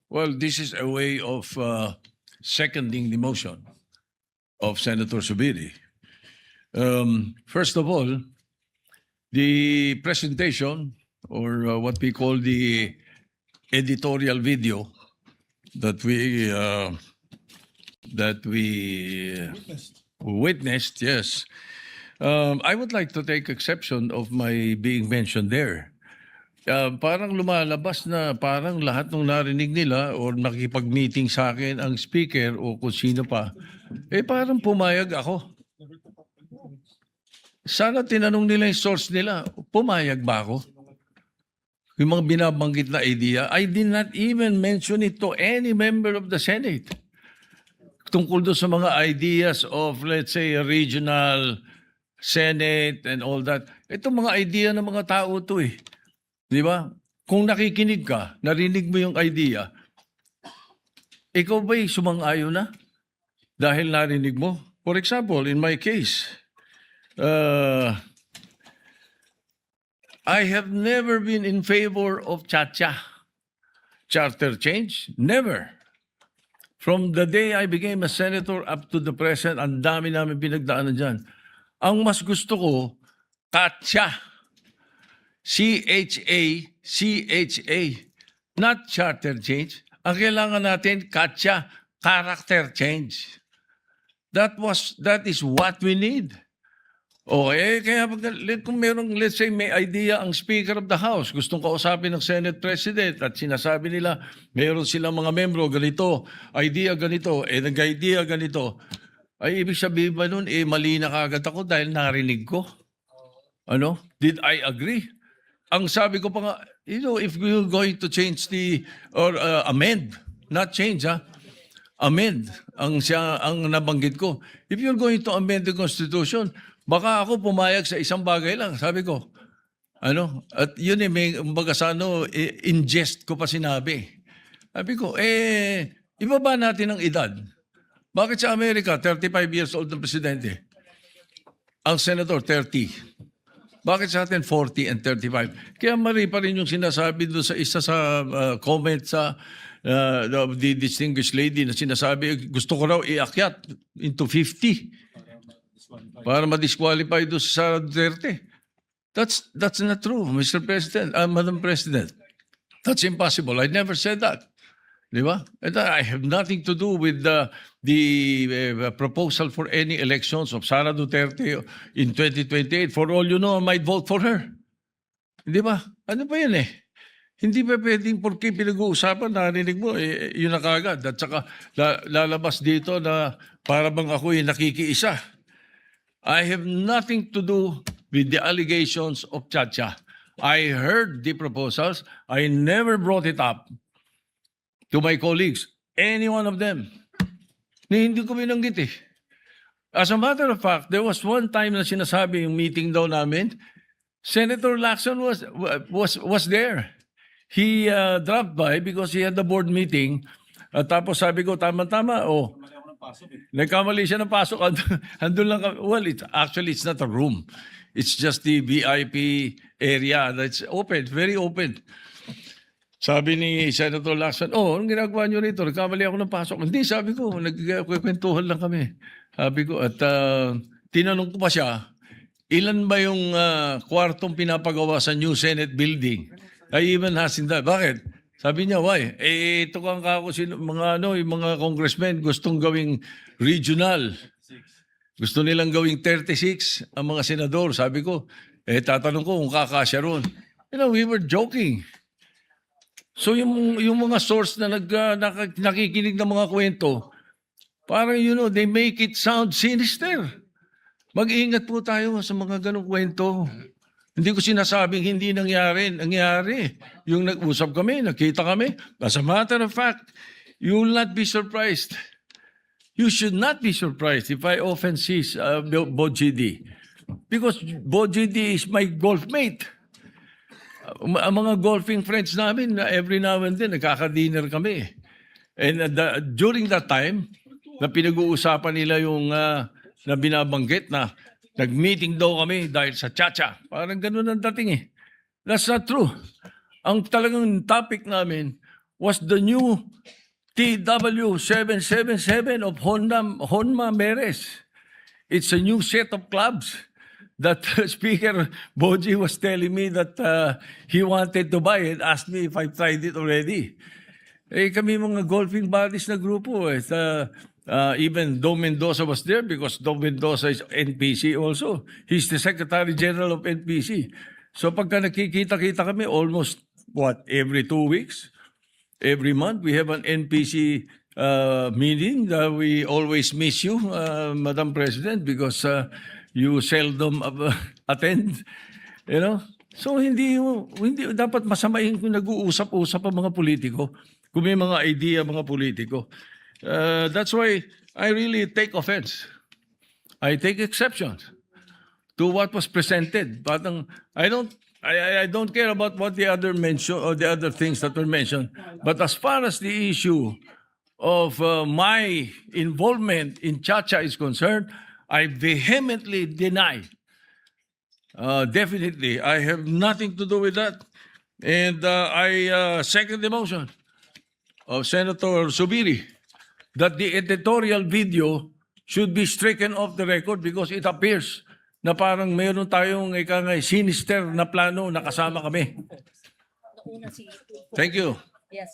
Well, this is a way of seconding the motion of Senator Subiri. First of all, the presentation, or what we call the editorial video that we witnessed, yes. I would like to take exception of my being mentioned there. Parang lumalabas na parang lahat ng narinig nila or nakipag-meeting sa akin ang speaker o kung sino pa, parang pumayag ako. Sana tinanong nila yung source nila, pumayag ba ako? Yung mga binabanggit na idea, I did not even mention it to any member of the Senate. Tungkol doon sa mga ideas of, let's say, a regional Senate and all that. Ito mga idea ng mga tao to eh. Di ba? Kung nakikinig ka, narinig mo yung idea, ikaw ba'y sumang-ayon na? Dahil narinig mo? For example, in my case, I have never been in favor of charter change. Never. From the day I became a senator up to the present, ang dami namin pinagdaanan dyan. Ang mas gusto ko, CHA. C-H-A, not charter change. Ang kailangan natin, CHA, character change. That is what we need. Kaya kung merong, let's say, may idea ang Speaker of the House, gustong kausapin ng Senate President at sinasabi nila, meron silang mga membro, ganito, idea ganito, nag-idea ganito, ay ibig sabihin ba nun, mali na kagad ako dahil narinig ko? Ano? Did I agree? Ang sabi ko pa nga, if we're going to change or amend, not change amend, ang nabanggit ko. If you're going to amend the Constitution, baka ako pumayag sa isang bagay lang, sabi ko. At yun may baga sa in jest ko pa sinabi. Sabi ko, ibaba natin ang edad. Bakit sa Amerika, 35 years old ng presidente? Ang senator, 30. Bakit sa atin 40 and 35? Kaya mali pa rin yung sinasabi doon sa isa sa comment sa the distinguished lady na sinasabi, gusto ko raw iakyat into 50 para ma-disqualify doon sa Sara Duterte. That's not true, Mr. President, Madam President. That's impossible. I never said that. Di ba? And I have nothing to do with the proposal for any elections of Sara Duterte in 2028. For all you know, I might vote for her. Di ba? Ano ba yan eh? Hindi pa pwedeng porque pinag-uusapan, narinig mo, yun na kagad. At saka lalabas dito na para bang ako'y nakikiisa. I have nothing to do with the allegations of Chacha. I heard the proposals. I never brought it up to my colleagues, any one of them. Hindi ko binanggit eh. As a matter of fact, there was one time na sinasabi yung meeting daw namin, Senator Lacson was there. He dropped by because he had the board meeting. At tapos sabi ko, tama-tama, nagkamali siya ng pasok. Andun lang kami. Well, it's not a room. It's just the VIP area that's open, very open. Sabi ni Senator Lacson, anong ginagawa niyo rito? Nagkamali ako ng pasok. Hindi, sabi ko, nagkwentuhan lang kami. Sabi ko, at tinanong ko pa siya, ilan ba yung kwartong pinapagawa sa new Senate building? I even asked him that. Bakit? Sabi niya, why? Ito kang kako, yung mga congressmen gustong gawing regional. Gusto nilang gawing 36 ang mga senador. Sabi ko, tatanong ko kung kakasya ron. We were joking. So yung mga source na nakikinig ng mga kwento, parang they make it sound sinister. Mag-ingat po tayo sa mga ganong kwento. Hindi ko sinasabing hindi nangyari. Nangyari. Yung nag-usap kami, nakita kami. As a matter of fact, you will not be surprised. You should not be surprised if I often see Bojidi. Because Bojidi is my golf mate. Ang mga golfing friends namin, every now and then, nagkaka-dinner kami. And during that time, na pinag-uusapan nila yung na binabanggit na nag-meeting daw kami dahil sa Chacha. Parang ganun ang dating eh. That's not true. Ang talagang topic namin was the new TW777 of Honma Meres. It's a new set of clubs that Speaker Boji was telling me that he wanted to buy and asked me if I tried it already. Eh kami mga golfing buddies na grupo. Even Dom Mendoza was there because Dom Mendoza is NPC also. He's the Secretary General of NPC. So pagka nakikita-kita kami almost, every 2 weeks? Every month we have an NPC meeting. We always miss you, Madam President, because you seldom attend. You know? So hindi dapat masamain kung nag-uusap-usap ang mga politiko. Kung may mga idea mga politiko. That's why I really take offense. I take exception to what was presented. But I don't care about what the other mention or the other things that were mentioned. But as far as the issue of my involvement in Chacha is concerned, I vehemently deny. Definitely, I have nothing to do with that. And I second the motion of Senator Subiri that the editorial video should be stricken off the record because it appears na parang mayroon tayong sinister na plano na kasama kami. Thank you. Yes.